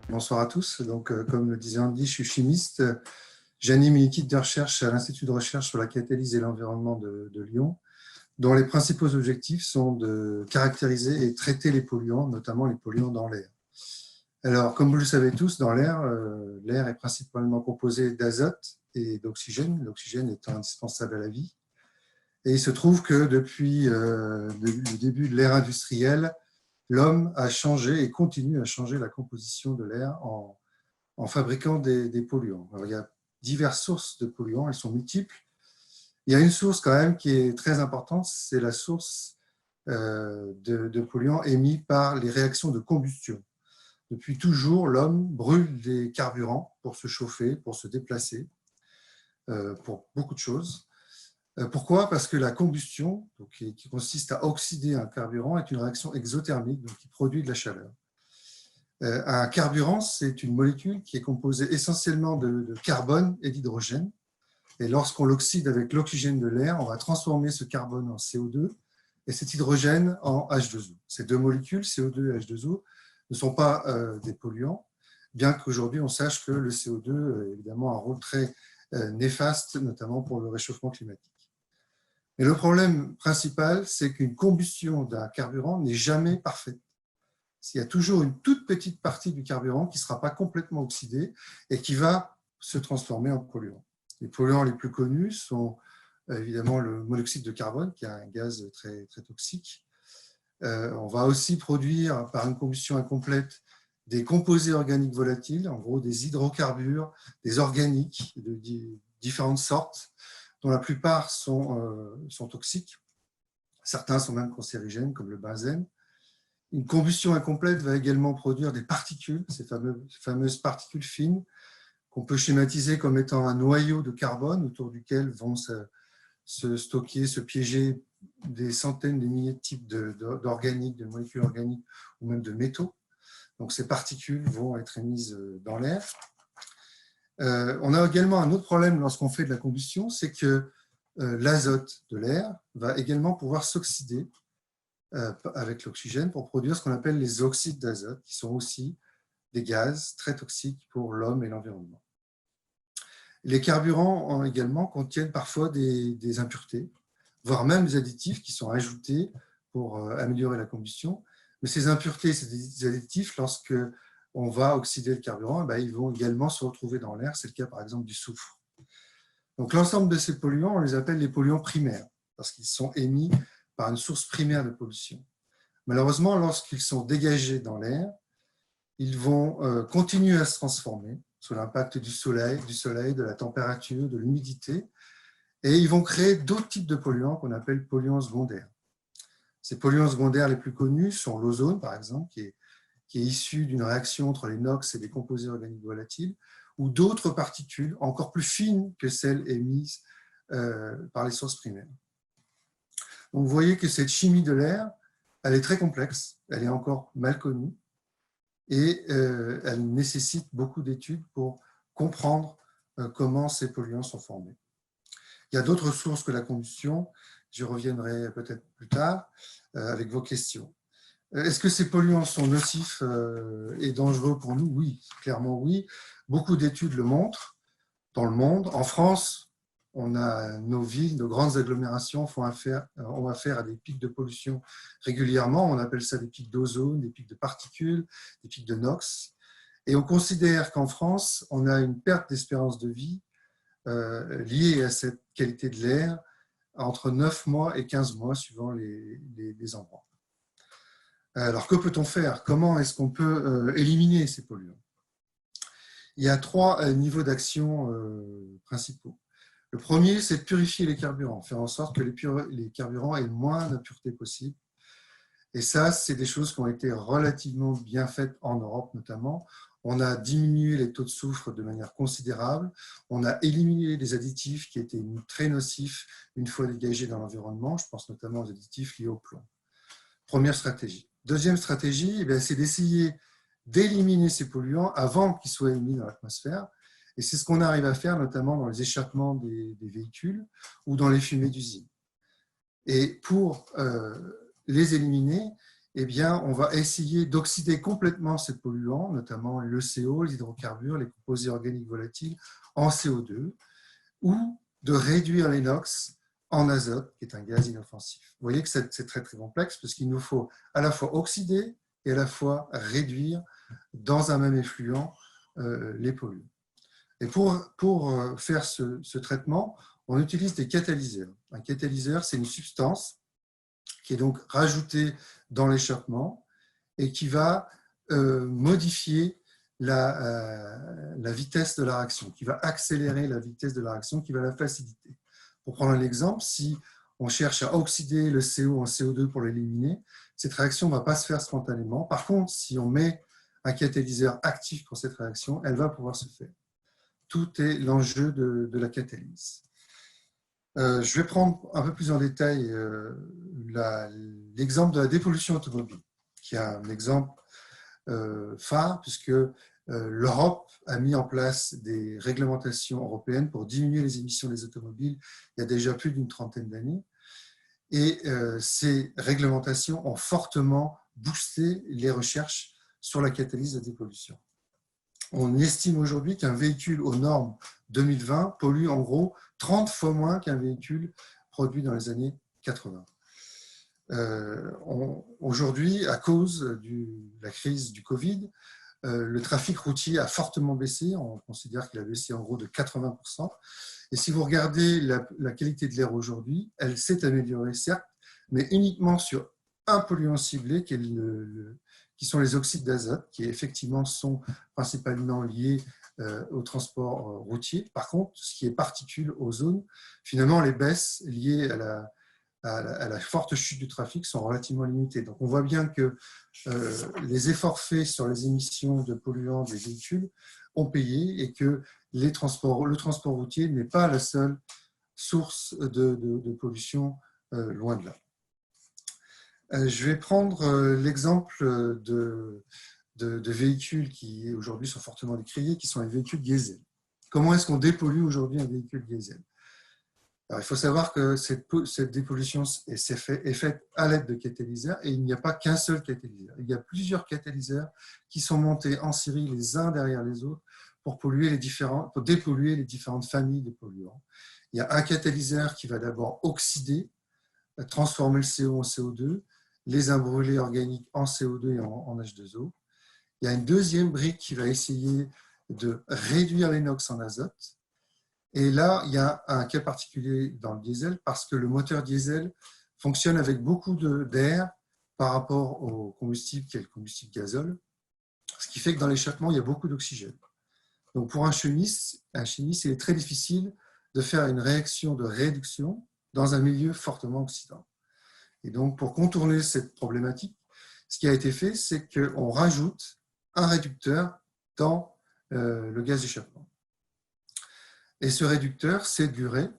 Bonsoir à tous. Donc, comme le disait Andy, je suis chimiste. J'anime une équipe de recherche à l'Institut de recherche sur la catalyse et l'environnement de Lyon, dont les principaux objectifs sont de caractériser et traiter les polluants, notamment les polluants dans l'air. Alors, comme vous le savez tous, dans l'air, l'air est principalement composé d'azote et d'oxygène, l'oxygène étant indispensable à la vie. Et il se trouve que depuis le début de l'ère industrielle, l'homme a changé et continue à changer la composition de l'air en fabriquant des polluants. Alors, il y a diverses sources de polluants, elles sont multiples. Il y a une source quand même qui est très importante, c'est la source de polluants émis par les réactions de combustion. Depuis toujours, l'homme brûle des carburants pour se chauffer, pour se déplacer, pour beaucoup de choses. Pourquoi ? Parce que la combustion, donc, qui consiste à oxyder un carburant, est une réaction exothermique, donc qui produit de la chaleur. Un carburant, c'est une molécule qui est composée essentiellement de carbone et d'hydrogène. Et lorsqu'on l'oxyde avec l'oxygène de l'air, on va transformer ce carbone en CO2 et cet hydrogène en H2O. Ces deux molécules, CO2 et H2O, ne sont pas des polluants, bien qu'aujourd'hui on sache que le CO2 a évidemment un rôle très néfaste, notamment pour le réchauffement climatique. Mais le problème principal, c'est qu'une combustion d'un carburant n'est jamais parfaite. Il y a toujours une toute petite partie du carburant qui ne sera pas complètement oxydée et qui va se transformer en polluant. Les polluants les plus connus sont évidemment le monoxyde de carbone, qui est un gaz très, très toxique. On va aussi produire, par une combustion incomplète, des composés organiques volatiles, en gros des hydrocarbures, des organiques de différentes sortes, dont la plupart sont toxiques. Certains sont même cancérigènes, comme le benzène. Une combustion incomplète va également produire des particules, ces fameuses particules fines, qu'on peut schématiser comme étant un noyau de carbone autour duquel vont se stocker, se piéger des centaines, des milliers de types d'organiques, de molécules organiques ou même de métaux. Donc ces particules vont être émises dans l'air. On a également un autre problème lorsqu'on fait de la combustion, c'est que l'azote de l'air va également pouvoir s'oxyder avec l'oxygène pour produire ce qu'on appelle les oxydes d'azote, qui sont aussi des gaz très toxiques pour l'homme et l'environnement. Les carburants également contiennent parfois des impuretés, voire même des additifs qui sont ajoutés pour améliorer la combustion. Mais ces impuretés, ces additifs, lorsque on va oxyder le carburant, ils vont également se retrouver dans l'air. C'est le cas par exemple du soufre. Donc l'ensemble de ces polluants, on les appelle les polluants primaires, parce qu'ils sont émis par une source primaire de pollution. Malheureusement, lorsqu'ils sont dégagés dans l'air, ils vont continuer à se transformer sous l'impact du soleil, de la température, de l'humidité, et ils vont créer d'autres types de polluants qu'on appelle polluants secondaires. Ces polluants secondaires les plus connus sont l'ozone, par exemple, qui est issu d'une réaction entre les NOx et des composés organiques volatiles, ou d'autres particules encore plus fines que celles émises par les sources primaires. Donc, vous voyez que cette chimie de l'air, elle est très complexe, elle est encore mal connue, et elle nécessite beaucoup d'études pour comprendre comment ces polluants sont formés. Il y a d'autres sources que la combustion, j'y reviendrai peut-être plus tard avec vos questions. Est-ce que ces polluants sont nocifs et dangereux pour nous ? Oui, clairement oui. Beaucoup d'études le montrent dans le monde. En France, on a nos villes, nos grandes agglomérations ont affaire à des pics de pollution régulièrement. On appelle ça des pics d'ozone, des pics de particules, des pics de NOx. Et on considère qu'en France, on a une perte d'espérance de vie liée à cette qualité de l'air entre 9 mois et 15 mois, suivant les endroits. Alors, que peut-on faire ? Comment est-ce qu'on peut éliminer ces polluants ? Il y a 3 niveaux d'action principaux. Le premier, c'est de purifier les carburants, faire en sorte que les carburants aient le moins d'impuretés possible. Et ça, c'est des choses qui ont été relativement bien faites en Europe notamment. On a diminué les taux de soufre de manière considérable. On a éliminé des additifs qui étaient très nocifs une fois dégagés dans l'environnement. Je pense notamment aux additifs liés au plomb. Première stratégie. Deuxième stratégie, c'est d'essayer d'éliminer ces polluants avant qu'ils soient émis dans l'atmosphère. Et c'est ce qu'on arrive à faire notamment dans les échappements des véhicules ou dans les fumées d'usine. Et pour les éliminer, eh bien, on va essayer d'oxyder complètement ces polluants, notamment le CO, les hydrocarbures, les composés organiques volatiles, en CO2, ou de réduire les NOx en azote, qui est un gaz inoffensif. Vous voyez que c'est très, très complexe, parce qu'il nous faut à la fois oxyder et à la fois réduire dans un même effluent les polluants. Et pour faire ce traitement, on utilise des catalyseurs. Un catalyseur, c'est une substance qui est donc rajoutée dans l'échappement et qui va modifier la vitesse de la réaction, qui va accélérer la vitesse de la réaction, qui va la faciliter. Pour prendre un exemple, si on cherche à oxyder le CO en CO2 pour l'éliminer, cette réaction ne va pas se faire spontanément. Par contre, si on met un catalyseur actif pour cette réaction, elle va pouvoir se faire. Tout est l'enjeu de la catalyse. Je vais prendre un peu plus en détail l'exemple de la dépollution automobile, qui est un exemple phare, puisque l'Europe a mis en place des réglementations européennes pour diminuer les émissions des automobiles il y a déjà plus d'une trentaine d'années. Et ces réglementations ont fortement boosté les recherches sur la catalyse de la dépollution. On estime aujourd'hui qu'un véhicule aux normes 2020 pollue en gros 30 fois moins qu'un véhicule produit dans les années 80. Aujourd'hui, à cause de la crise du Covid, le trafic routier a fortement baissé. On considère qu'il a baissé en gros de 80%. Et si vous regardez la qualité de l'air aujourd'hui, elle s'est améliorée, certes, mais uniquement sur un polluant ciblé qui sont les oxydes d'azote, qui effectivement sont principalement liés au transport routier. Par contre, ce qui est particules, ozone, finalement, les baisses liées à la forte chute du trafic sont relativement limitées. Donc, on voit bien que les efforts faits sur les émissions de polluants des véhicules ont payé et que le transport routier n'est pas la seule source de pollution, loin de là. Je vais prendre l'exemple de véhicules qui aujourd'hui sont fortement décriés, qui sont les véhicules diesel. Comment est-ce qu'on dépollue aujourd'hui un véhicule diesel? Alors, il faut savoir que cette dépollution est faite à l'aide de catalyseurs et il n'y a pas qu'un seul catalyseur. Il y a plusieurs catalyseurs qui sont montés en série les uns derrière les autres pour dépolluer les différentes familles de polluants. Il y a un catalyseur qui va d'abord oxyder, transformer le CO en CO2, les imbrûlés organiques en CO2 et en H2O. Il y a une deuxième brique qui va essayer de réduire les NOx en azote. Et là, il y a un cas particulier dans le diesel parce que le moteur diesel fonctionne avec beaucoup d'air par rapport au combustible qui est le combustible gazole, ce qui fait que dans l'échappement, il y a beaucoup d'oxygène. Donc pour un chimiste, il est très difficile de faire une réaction de réduction dans un milieu fortement oxydant. Et donc, pour contourner cette problématique, ce qui a été fait, c'est qu'on rajoute un réducteur dans le gaz d'échappement. Et ce réducteur, c'est de l'urée.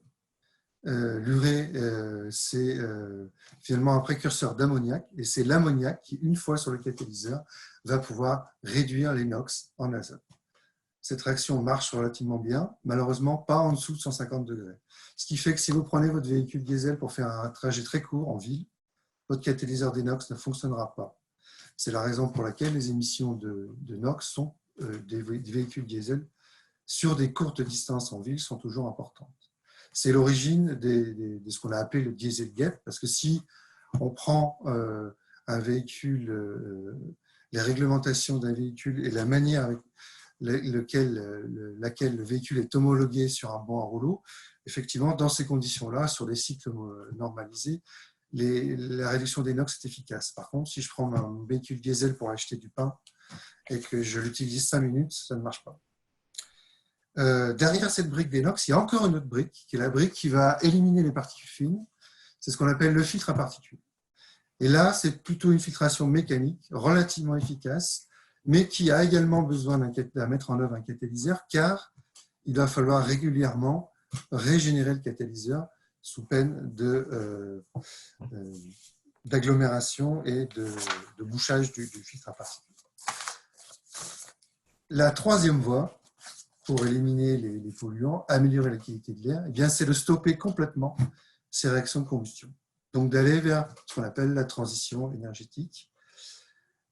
L'urée, c'est finalement un précurseur d'ammoniac, et c'est l'ammoniac qui, une fois sur le catalyseur, va pouvoir réduire les NOx en azote. Cette réaction marche relativement bien, malheureusement pas en dessous de 150 degrés. Ce qui fait que si vous prenez votre véhicule diesel pour faire un trajet très court en ville, votre catalyseur des NOx ne fonctionnera pas. C'est la raison pour laquelle les émissions de NOx sont, des véhicules diesel sur des courtes distances en ville sont toujours importantes. C'est l'origine de ce qu'on a appelé le Dieselgate, parce que si on prend un véhicule, les réglementations d'un véhicule et la manière avec laquelle le véhicule est homologué sur un banc à rouleau, effectivement, dans ces conditions-là, sur des cycles normalisés, la réduction des NOx est efficace. Par contre, si je prends un véhicule diesel pour acheter du pain et que je l'utilise 5 minutes, ça ne marche pas. Derrière cette brique des NOx, il y a encore une autre brique, qui est la brique qui va éliminer les particules fines. C'est ce qu'on appelle le filtre à particules. Et là, c'est plutôt une filtration mécanique, relativement efficace, mais qui a également besoin de mettre en œuvre un catalyseur, car il va falloir régulièrement régénérer le catalyseur sous peine d'agglomération et de bouchage du filtre à particules. La troisième voie, pour éliminer les polluants, améliorer la qualité de l'air, eh c'est de stopper complètement ces réactions de combustion. Donc d'aller vers ce qu'on appelle la transition énergétique.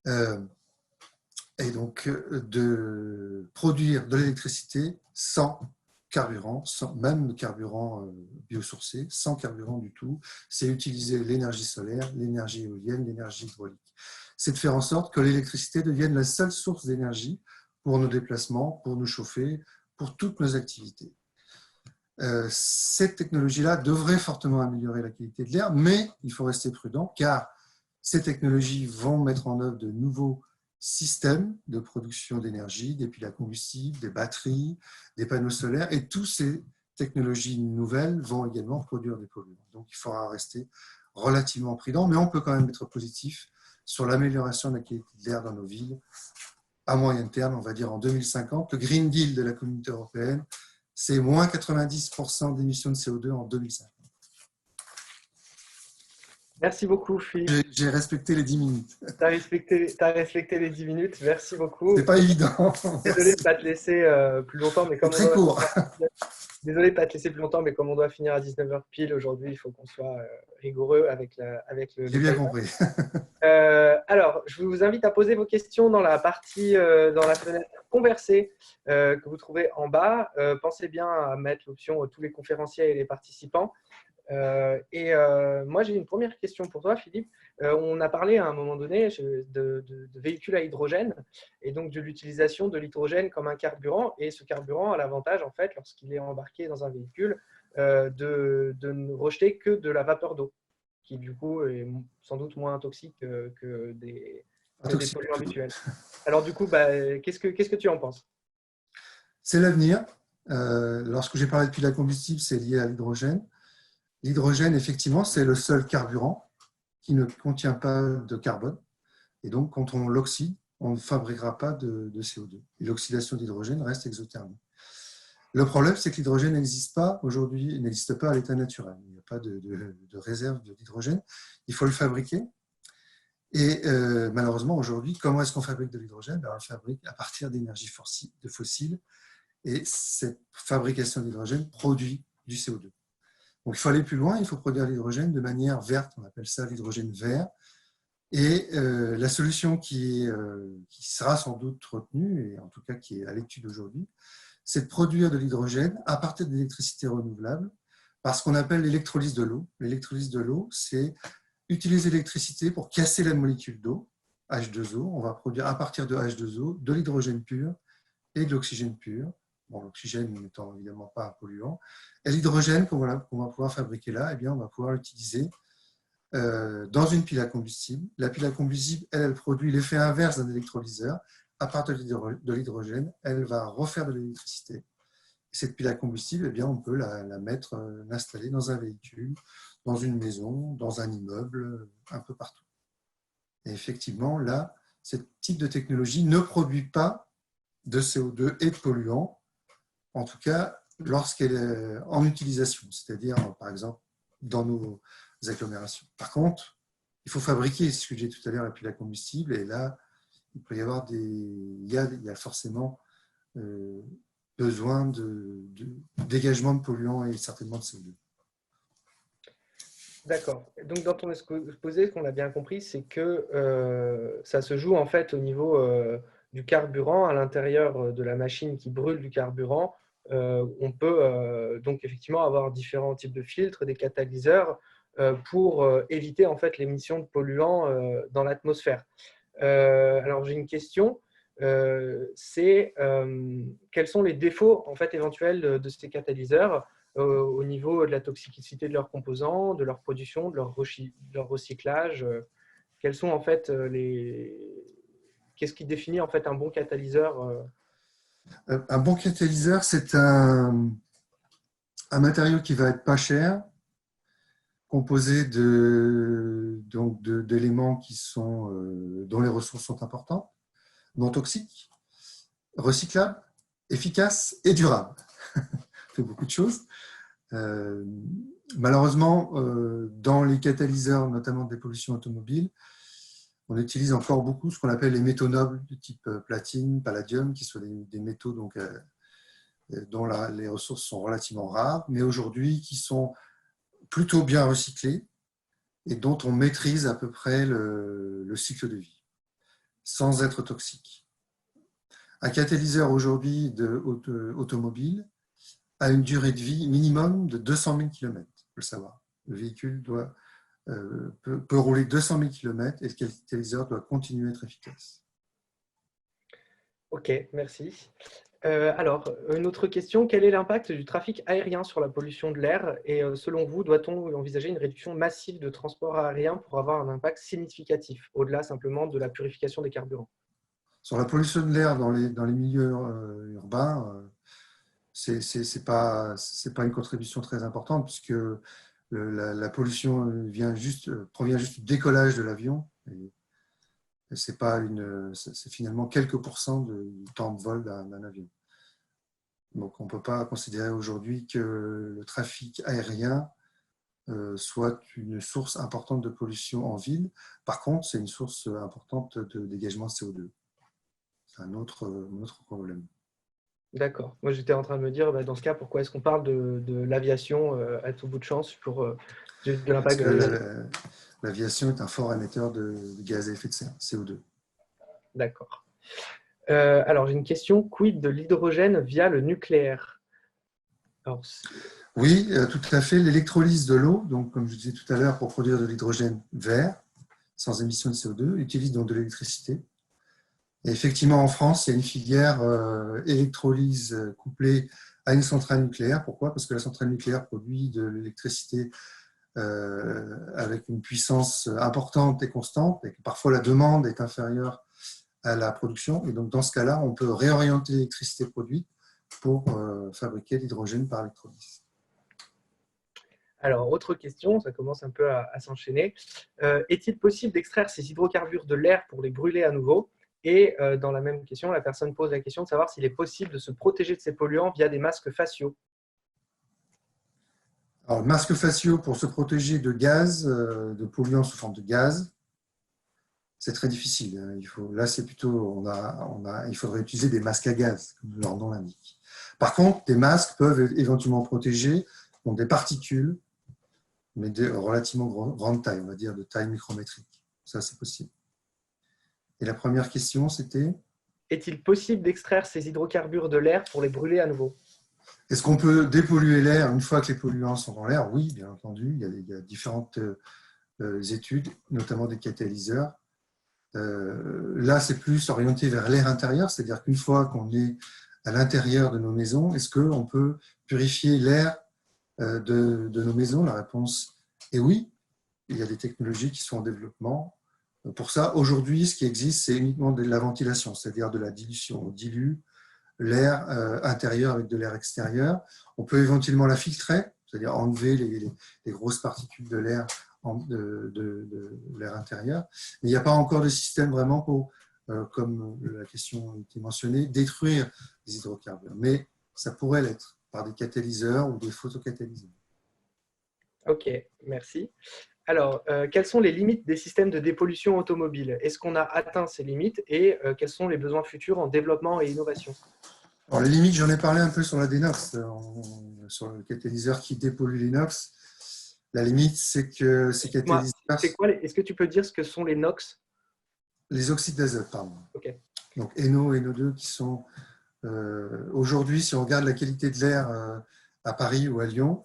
Et donc de produire de l'électricité sans carburant, même carburant biosourcé, sans carburant du tout. C'est utiliser l'énergie solaire, l'énergie éolienne, l'énergie hydraulique. C'est de faire en sorte que l'électricité devienne la seule source d'énergie pour nos déplacements, pour nous chauffer, pour toutes nos activités. Cette technologie-là devrait fortement améliorer la qualité de l'air, mais il faut rester prudent car ces technologies vont mettre en œuvre de nouveaux systèmes de production d'énergie, des piles à combustible, des batteries, des panneaux solaires, et toutes ces technologies nouvelles vont également produire des polluants. Donc il faudra rester relativement prudent, mais on peut quand même être positif sur l'amélioration de la qualité de l'air dans nos villes à moyen terme, on va dire en 2050. Le Green Deal de la Communauté européenne, c'est moins 90% d'émissions de CO2 en 2050. Merci beaucoup, Philippe. J'ai respecté les 10 minutes. Tu as respecté les 10 minutes. Merci beaucoup. C'est pas évident. Désolé de ne pas te laisser plus longtemps, mais comme très court. Désolé de ne pas te laisser plus longtemps, mais comme on doit finir à 19h pile aujourd'hui, il faut qu'on soit rigoureux avec le. J'ai bien compris. Alors, je vous invite à poser vos questions dans la partie, dans la fenêtre converser que vous trouvez en bas. Pensez bien à mettre l'option tous les conférenciers et les participants. Moi, j'ai une première question pour toi, Philippe. On a parlé à un moment donné de véhicules à hydrogène et donc de l'utilisation de l'hydrogène comme un carburant. Et ce carburant a l'avantage, en fait, lorsqu'il est embarqué dans un véhicule, de ne rejeter que de la vapeur d'eau, qui du coup est sans doute moins toxique que des polluants habituels. Alors du coup, qu'est-ce que tu en penses? C'est l'avenir. Lorsque j'ai parlé de piles à combustible, c'est lié à l'hydrogène. L'hydrogène, effectivement, c'est le seul carburant qui ne contient pas de carbone. Et donc, quand on l'oxyde, on ne fabriquera pas de CO2. Et l'oxydation d'hydrogène reste exothermique. Le problème, c'est que l'hydrogène n'existe pas aujourd'hui, il n'existe pas à l'état naturel. Il n'y a pas de réserve d'hydrogène. Il faut le fabriquer. Et malheureusement, aujourd'hui, comment est-ce qu'on fabrique de l'hydrogène? On le fabrique à partir d'énergies fossiles. Et cette fabrication d'hydrogène produit du CO2. Donc, il faut aller plus loin, il faut produire l'hydrogène de manière verte, on appelle ça l'hydrogène vert. Et la solution qui sera sans doute retenue, et en tout cas qui est à l'étude aujourd'hui, c'est de produire de l'hydrogène à partir d'électricité renouvelable par ce qu'on appelle l'électrolyse de l'eau. L'électrolyse de l'eau, c'est utiliser l'électricité pour casser la molécule d'eau, H2O. On va produire à partir de H2O de l'hydrogène pur et de l'oxygène pur. Bon, l'oxygène n'étant évidemment pas un polluant. Et l'hydrogène qu'on va pouvoir fabriquer là, eh bien, on va pouvoir l'utiliser dans une pile à combustible. La pile à combustible, elle produit l'effet inverse d'un électrolyseur. À partir de l'hydrogène, elle va refaire de l'électricité. Cette pile à combustible, eh bien, on peut l'installer dans un véhicule, dans une maison, dans un immeuble, un peu partout. Et effectivement, là, ce type de technologie ne produit pas de CO2 et de polluants, en tout cas lorsqu'elle est en utilisation, c'est-à-dire par exemple dans nos agglomérations. Par contre, il faut fabriquer, ce que j'ai dit tout à l'heure, la pile à combustible, et là, il peut y avoir il y a forcément besoin de dégagement de polluants et certainement de CO2. D'accord. Donc, dans ton exposé, ce qu'on a bien compris, c'est que ça se joue en fait au niveau du carburant à l'intérieur de la machine qui brûle du carburant. On peut donc effectivement avoir différents types de filtres, des catalyseurs pour éviter en fait l'émission de polluants dans l'atmosphère. Alors, j'ai une question. C'est quels sont les défauts en fait éventuels de ces catalyseurs au niveau de la toxicité de leurs composants, de leur production, de leur recyclage. Quels sont en fait qu'est-ce qui définit en fait un bon catalyseur? Un bon catalyseur, c'est un matériau qui va être pas cher, composé d'éléments dont les ressources sont importantes, non toxiques, recyclables, efficaces et durables. Ça fait beaucoup de choses. Malheureusement, dans les catalyseurs, notamment des pollutions automobiles, on utilise encore beaucoup ce qu'on appelle les métaux nobles de type platine, palladium, qui sont des métaux dont les ressources sont relativement rares, mais aujourd'hui qui sont plutôt bien recyclés et dont on maîtrise à peu près le cycle de vie. sans être toxique. Un catalyseur aujourd'hui automobile a une durée de vie minimum de 200 000 km, il faut le savoir. Le véhicule peut rouler 200 000 km et le catalyseur doit continuer à être efficace. Ok, merci. Alors, une autre question, quel est l'impact du trafic aérien sur la pollution de l'air? Et selon vous, doit-on envisager une réduction massive de transport aérien pour avoir un impact significatif, au-delà simplement de la purification des carburants? Sur la pollution de l'air dans les milieux urbains, c'est pas une contribution très importante puisque la pollution provient juste du décollage de l'avion. C'est finalement quelques pourcents du temps de vol d'un avion. Donc on ne peut pas considérer aujourd'hui que le trafic aérien soit une source importante de pollution en ville. Par contre, c'est une source importante de dégagement de CO2. C'est un autre problème. D'accord. Moi, j'étais en train de me dire, dans ce cas, pourquoi est-ce qu'on parle de l'aviation à tout bout de champ pour de Parce l'impact de que l'aviation? l'aviation est un fort émetteur de gaz à effet de serre, CO2. D'accord. Alors, j'ai une question. Quid de l'hydrogène via le nucléaire? Alors, Oui, tout à fait. L'électrolyse de l'eau, donc comme je disais tout à l'heure, pour produire de l'hydrogène vert, sans émission de CO2, utilise donc de l'électricité. Et effectivement, en France, il y a une filière électrolyse couplée à une centrale nucléaire. Pourquoi? Parce que la centrale nucléaire produit de l'électricité avec une puissance importante et constante, et que parfois la demande est inférieure à la production. Et donc, dans ce cas-là, on peut réorienter l'électricité produite pour fabriquer l'hydrogène par électrolyse. Alors, autre question, ça commence un peu à s'enchaîner. Est-il possible d'extraire ces hydrocarbures de l'air pour les brûler à nouveau? Et dans la même question, la personne pose la question de savoir s'il est possible de se protéger de ces polluants via des masques faciaux. Alors, masques faciaux pour se protéger de gaz, de polluants sous forme de gaz, c'est très difficile. Là, c'est plutôt, il faudrait utiliser des masques à gaz, comme leur nom l'indique. Par contre, des masques peuvent éventuellement protéger donc des particules, mais de relativement grande taille, on va dire de taille micrométrique. Ça, c'est possible. Et la première question, c'était? Est-il possible d'extraire ces hydrocarbures de l'air pour les brûler à nouveau? Est-ce qu'on peut dépolluer l'air une fois que les polluants sont dans l'air? Oui, bien entendu. Il y a différentes études, notamment des catalyseurs. Là, c'est plus orienté vers l'air intérieur, c'est-à-dire qu'une fois qu'on est à l'intérieur de nos maisons, est-ce qu'on peut purifier l'air de nos maisons? La réponse est oui. Il y a des technologies qui sont en développement. Pour ça, aujourd'hui, ce qui existe, c'est uniquement de la ventilation, c'est-à-dire de la dilution. On dilue l'air intérieur avec de l'air extérieur. On peut éventuellement la filtrer, c'est-à-dire enlever les grosses particules de l'air de l'air intérieur. Mais il n'y a pas encore de système vraiment pour, comme la question a été mentionnée, détruire les hydrocarbures. Mais ça pourrait l'être par des catalyseurs ou des photocatalyseurs. Ok, merci. Alors, quelles sont les limites des systèmes de dépollution automobile? Est-ce qu'on a atteint ces limites et quels sont les besoins futurs en développement et innovation? Alors, les limites, j'en ai parlé un peu sur la dénox, sur le catalyseur qui dépollue l'inox. La limite, c'est que ces catalyseurs… Est-ce que tu peux dire ce que sont les NOx? Les oxydes d'azote, pardon. Okay. Donc NO et NO2 qui sont… aujourd'hui, si on regarde la qualité de l'air à Paris ou à Lyon,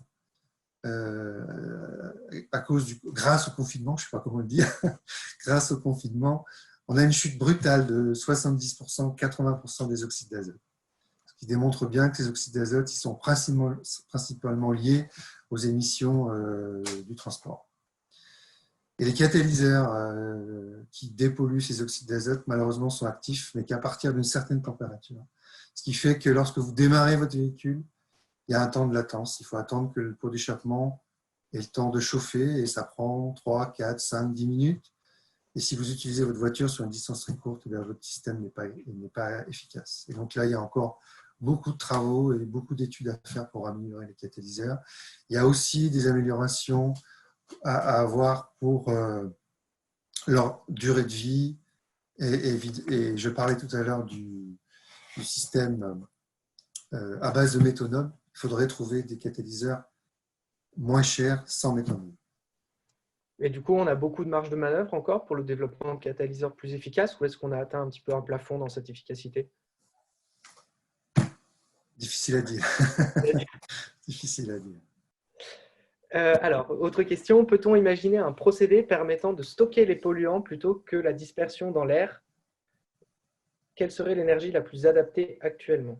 grâce au confinement, je ne sais pas comment le dire, grâce au confinement, on a une chute brutale de 70%, 80% des oxydes d'azote. Ce qui démontre bien que ces oxydes d'azote ils sont principalement liés aux émissions du transport. Et les catalyseurs qui dépolluent ces oxydes d'azote, malheureusement, sont actifs, mais qu'à partir d'une certaine température. Ce qui fait que lorsque vous démarrez votre véhicule, il y a un temps de latence. Il faut attendre que le pot d'échappement ait le temps de chauffer et ça prend 3, 4, 5, 10 minutes. Et si vous utilisez votre voiture sur une distance très courte, votre système n'est pas efficace. Et donc là, il y a encore beaucoup de travaux et beaucoup d'études à faire pour améliorer les catalyseurs. Il y a aussi des améliorations à avoir pour leur durée de vie. Et je parlais tout à l'heure du système à base de méthanol. Il faudrait trouver des catalyseurs moins chers sans méthanol. Et du coup, on a beaucoup de marge de manœuvre encore pour le développement de catalyseurs plus efficaces, ou est-ce qu'on a atteint un petit peu un plafond dans cette efficacité? Difficile à dire. Difficile à dire. Alors, autre question, peut-on imaginer un procédé permettant de stocker les polluants plutôt que la dispersion dans l'air? Quelle serait l'énergie la plus adaptée actuellement?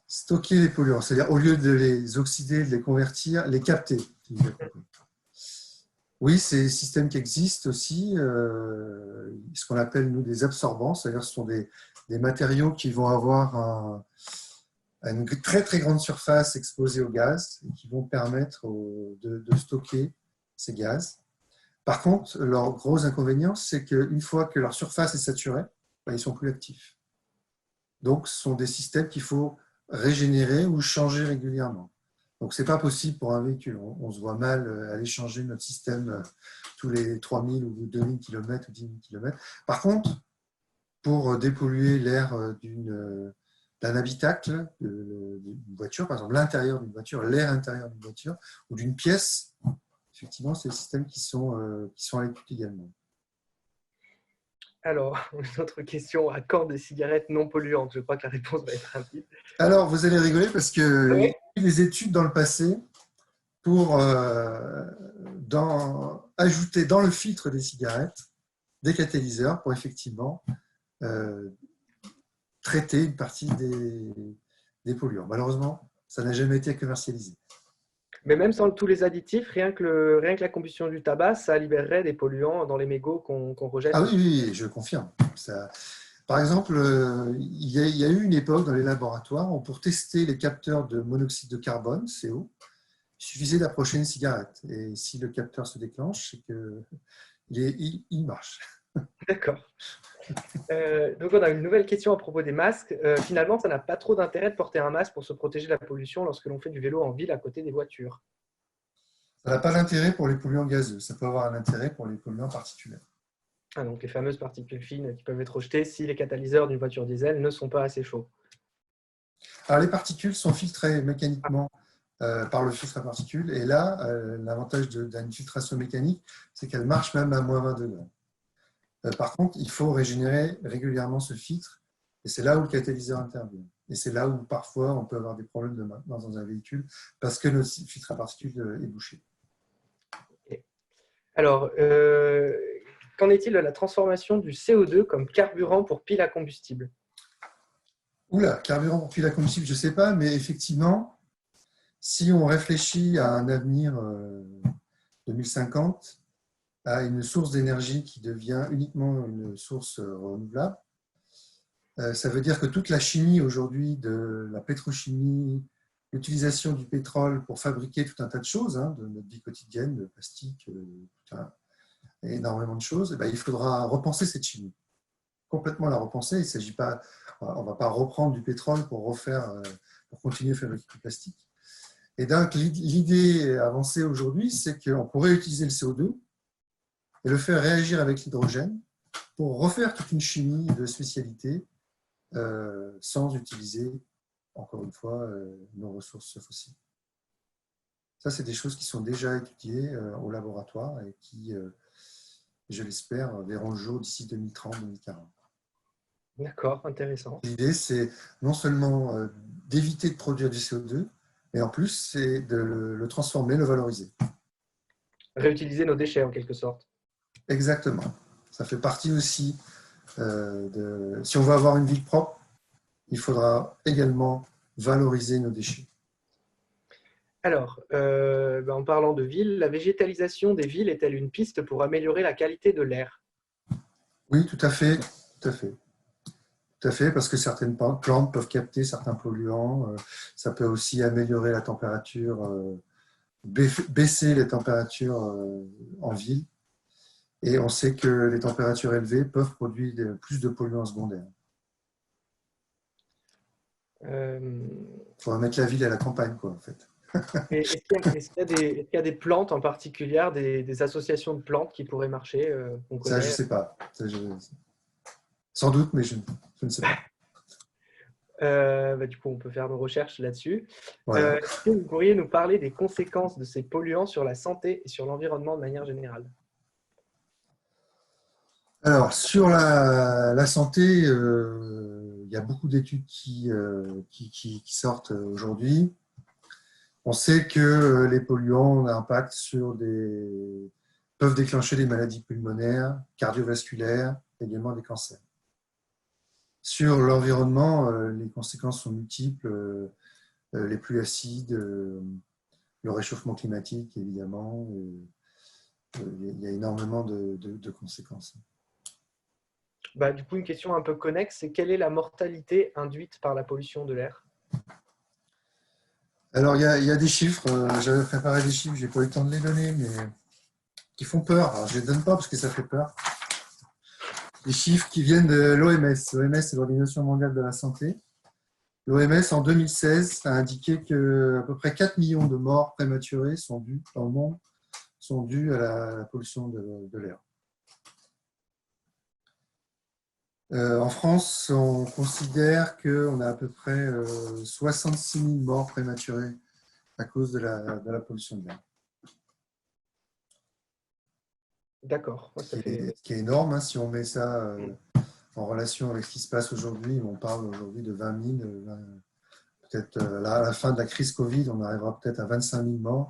Stocker les polluants, c'est-à-dire au lieu de les oxyder, de les convertir, les capter. Oui, c'est des systèmes qui existent aussi, ce qu'on appelle nous des absorbants, c'est-à-dire ce sont des matériaux qui vont avoir une très très grande surface exposée au gaz et qui vont permettre de stocker ces gaz. Par contre, leur gros inconvénient, c'est qu'une fois que leur surface est saturée, ben, ils ne sont plus actifs. Donc, ce sont des systèmes qu'il faut régénérer ou changer régulièrement. Donc, ce n'est pas possible pour un véhicule. On se voit mal aller changer notre système tous les 3000 ou 2000 km ou 10 000 km. Par contre, pour dépolluer l'air d'un habitacle, d'une voiture, par exemple l'intérieur d'une voiture, l'air intérieur d'une voiture ou d'une pièce, effectivement, c'est des systèmes qui sont à l'étude également. Alors, une autre question, à quand des cigarettes non polluantes? Je crois que la réponse va être rapide. Alors, vous allez rigoler parce qu'il y a Oui. eu des études dans le passé pour ajouter dans le filtre des cigarettes des catalyseurs pour effectivement traiter une partie des polluants. Malheureusement, ça n'a jamais été commercialisé. Mais même sans tous les additifs, rien que la combustion du tabac, ça libérerait des polluants dans les mégots qu'on rejette. Ah oui, oui, je confirme. Ça, par exemple, il y a eu une époque dans les laboratoires où pour tester les capteurs de monoxyde de carbone, CO, il suffisait d'approcher une cigarette. Et si le capteur se déclenche, c'est qu'il marche. D'accord. Donc, on a une nouvelle question à propos des masques. Finalement, ça n'a pas trop d'intérêt de porter un masque pour se protéger de la pollution lorsque l'on fait du vélo en ville à côté des voitures. Ça n'a pas d'intérêt pour les polluants gazeux. Ça peut avoir un intérêt pour les polluants particulaires. Ah, donc, les fameuses particules fines qui peuvent être rejetées si les catalyseurs d'une voiture diesel ne sont pas assez chauds. Alors, les particules sont filtrées mécaniquement par le filtre à particules. Et là, l'avantage d'une filtration mécanique, c'est qu'elle marche même à moins 20 degrés. Par contre, il faut régénérer régulièrement ce filtre. Et c'est là où le catalyseur intervient. Et c'est là où parfois on peut avoir des problèmes de maintenance dans un véhicule parce que notre filtre à particules est bouché. Alors, qu'en est-il de la transformation du CO2 comme carburant pour pile à combustible? Oula, carburant pour pile à combustible, je ne sais pas, mais effectivement, si on réfléchit à un avenir 2050, à une source d'énergie qui devient uniquement une source renouvelable, ça veut dire que toute la chimie aujourd'hui, de la pétrochimie, l'utilisation du pétrole pour fabriquer tout un tas de choses, de notre vie quotidienne, de plastique, énormément de choses, il faudra repenser cette chimie, complètement la repenser. Il ne s'agit pas, on ne va pas reprendre du pétrole pour pour continuer à fabriquer du plastique. Et donc l'idée avancée aujourd'hui, c'est qu'on pourrait utiliser le CO2 et le faire réagir avec l'hydrogène pour refaire toute une chimie de spécialité sans utiliser, encore une fois, nos ressources fossiles. Ça, c'est des choses qui sont déjà étudiées au laboratoire et qui, je l'espère, verront le jour d'ici 2030-2040. D'accord, intéressant. L'idée, c'est non seulement d'éviter de produire du CO2, mais en plus, c'est de le transformer, le valoriser. Réutiliser nos déchets en quelque sorte. Exactement. Ça fait partie aussi si on veut avoir une ville propre, il faudra également valoriser nos déchets. Alors, en parlant de villes, la végétalisation des villes est-elle une piste pour améliorer la qualité de l'air? Oui, tout à fait. Tout à fait. Tout à fait, parce que certaines plantes peuvent capter certains polluants. Ça peut aussi améliorer la température, baisser les températures en ville. Et on sait que les températures élevées peuvent produire plus de polluants secondaires. Il faudra mettre la ville à la campagne, quoi, en fait. Est-ce qu'il y a des plantes en particulier, des associations de plantes qui pourraient marcher qu'on Ça, je connaît? ne sais pas. Sans doute, mais je ne sais pas. Du coup, on peut faire nos recherches là-dessus. Voilà. Est-ce que vous pourriez nous parler des conséquences de ces polluants sur la santé et sur l'environnement de manière générale? Alors, sur la santé, il y a beaucoup d'études qui sortent aujourd'hui. On sait que les polluants ont un impact peuvent déclencher des maladies pulmonaires, cardiovasculaires, également des cancers. Sur l'environnement, les conséquences sont multiples, les pluies acides, le réchauffement climatique, évidemment. Il y a énormément de conséquences. Du coup, une question un peu connexe, c'est quelle est la mortalité induite par la pollution de l'air? Alors, il y a des chiffres, j'avais préparé des chiffres, je n'ai pas eu le temps de les donner, mais qui font peur. Alors, je ne les donne pas parce que ça fait peur. Les chiffres qui viennent de l'OMS. L'OMS, c'est l'Organisation mondiale de la santé. L'OMS, en 2016, a indiqué qu'à peu près 4 millions de morts prématurées dans le monde sont dues à la pollution de l'air. En France, on considère qu'on a à peu près 66 000 morts prématurées à cause de la pollution de l'air. D'accord. Ce qui est énorme, hein, si on met ça en relation avec ce qui se passe aujourd'hui. On parle aujourd'hui de 20 000. Peut-être à la fin de la crise Covid, on arrivera peut-être à 25 000 morts.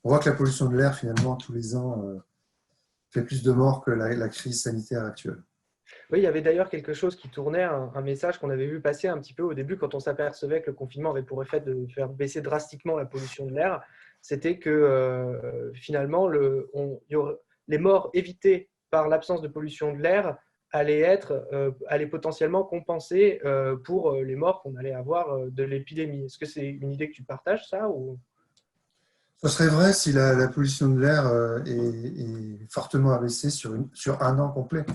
On voit que la pollution de l'air, finalement, tous les ans, fait plus de morts que la crise sanitaire actuelle. Oui, il y avait d'ailleurs quelque chose qui tournait, un message qu'on avait vu passer un petit peu au début quand on s'apercevait que le confinement avait pour effet de faire baisser drastiquement la pollution de l'air. C'était que finalement, les morts évitées par l'absence de pollution de l'air allaient potentiellement compenser pour les morts qu'on allait avoir de l'épidémie. Est-ce que c'est une idée que tu partages, ça ou... Ce serait vrai si la pollution de l'air est fortement abaissée sur un an complet,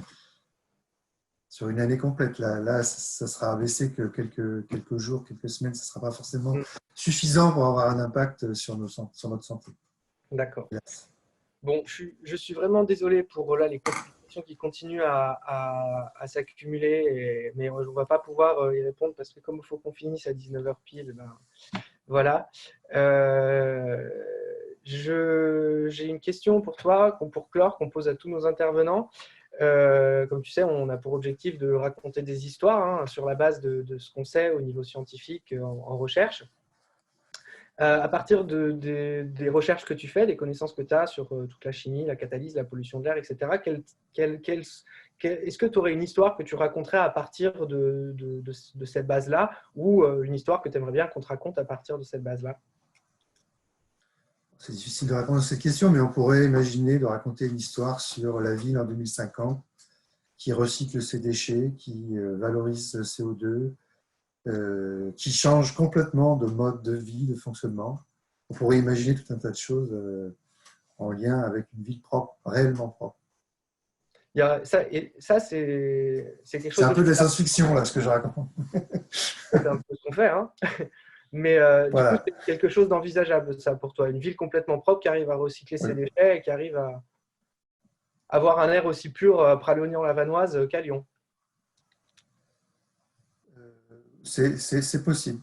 sur une année complète. Là ça sera abaissé que quelques jours, quelques semaines. Ce ne sera pas forcément suffisant pour avoir un impact sur notre santé. D'accord. Bon, je suis vraiment désolé pour là, les complications qui continuent à s'accumuler, mais on ne va pas pouvoir y répondre parce que comme il faut qu'on finisse à 19h pile, voilà. J'ai une question pour toi, pour clore, qu'on pose à tous nos intervenants. Comme tu sais, on a pour objectif de raconter des histoires sur la base de ce qu'on sait au niveau scientifique en recherche. À partir des recherches que tu fais, des connaissances que tu as sur toute la chimie, la catalyse, la pollution de l'air, etc., est-ce que tu aurais une histoire que tu raconterais à partir de cette base-là ou une histoire que tu aimerais bien qu'on te raconte à partir de cette base-là? C'est difficile de répondre à cette question, mais on pourrait imaginer de raconter une histoire sur la ville en 2050 qui recycle ses déchets, qui valorise le CO2, qui change complètement de mode de vie, de fonctionnement. On pourrait imaginer tout un tas de choses en lien avec une ville propre, réellement propre. Ça c'est quelque C'est chose un que peu tu de la fais. science-fiction, là, ce que je raconte. C'est un peu ce qu'on fait, hein. Mais du coup, Voilà. c'est quelque chose d'envisageable, ça, pour toi. Une ville complètement propre qui arrive à recycler ses déchets et qui arrive à avoir un air aussi pur à Pralognan-la-Vanoise qu'à Lyon. C'est possible.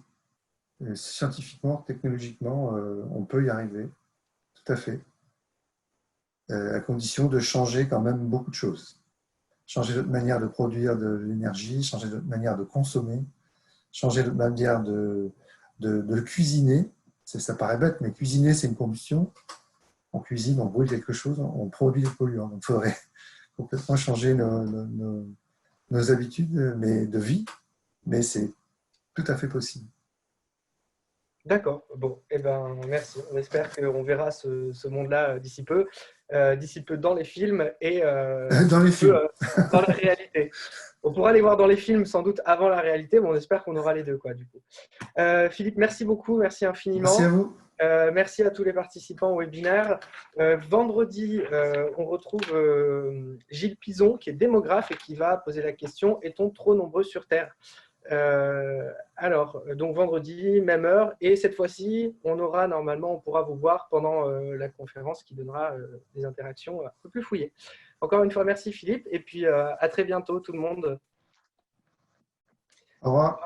Scientifiquement, technologiquement, on peut y arriver, tout à fait, à condition de changer quand même beaucoup de choses. Changer notre manière de produire de l'énergie, changer notre manière de consommer, changer notre manière de cuisiner. Ça paraît bête, mais cuisiner, c'est une combustion. On cuisine, on brûle quelque chose, on produit des polluants. Donc, il faudrait complètement changer nos habitudes de vie, mais c'est tout à fait possible. D'accord. Bon, eh ben, merci. On espère qu'on verra ce monde-là d'ici peu dans les films et Dans les films. dans la réalité. On pourra les voir dans les films sans doute avant la réalité, mais on espère qu'on aura les deux, quoi, du coup. Philippe, merci beaucoup, merci Merci à infiniment. vous. Merci à tous les participants au webinaire. Vendredi, on retrouve Gilles Pison, qui est démographe et qui va poser la question: est-on trop nombreux sur Terre? Donc vendredi, même heure, et cette fois-ci, on pourra vous voir pendant la conférence qui donnera des interactions un peu plus fouillées. Encore une fois, merci Philippe, et puis à très bientôt tout le monde. Au revoir.